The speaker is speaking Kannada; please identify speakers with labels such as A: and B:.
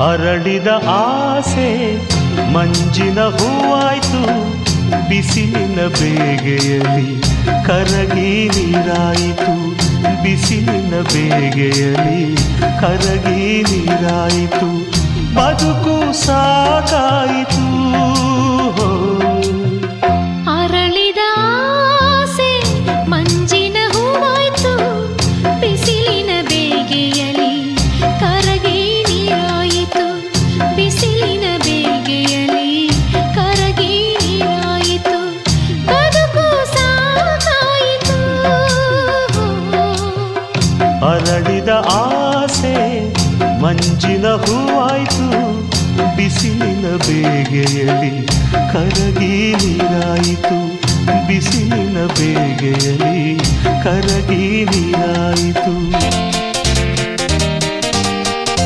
A: ಅರಳಿದ ಆಸೆ ಮಂಜಿನ ಹೂವಾಯ್ತು, ಬಿಸಿಲಿನ ಬೇಗೆಯಲ್ಲಿ ಕರಗಿ ನೀರಾಯಿತು, ಬಿಸಿಲಿನ ಬೇಗೆಯಲ್ಲಿ ಕರಗಿ ನೀರಾಯಿತು, ಬದುಕು ಸಾಕಾಯಿತು.
B: ಅರಳಿದ ಆಸೆ ಮಂಜಿನ ಹೂವಾಯ್ತು, ಬಿಸಿಲಿನ ಬೇಗೆಯಲ್ಲಿ ಕರಗಿ ನೀರಾಯಿತು, ಬಿಸಿಲಿನ ಬೇಗೆಯಲ್ಲಿ ಕರಗಿ ನೀರಾಯಿತು, ಬದುಕು ಸಾಕಾಯಿತು.
A: ಅರಳಿದ ಆಸೆ ಮಂಜಿನ ಹೂವಾಯ್ತು, ಬಿಸಿಲಿನ ಬೇಗೆಯಲ್ಲಿ ಕರಗಿ ನೀರಾಯಿತು, ಬಿಸಿಲಿನ ಬೇಗೆಯಲ್ಲಿ ಕರಗಿ ನೀರಾಯಿತು.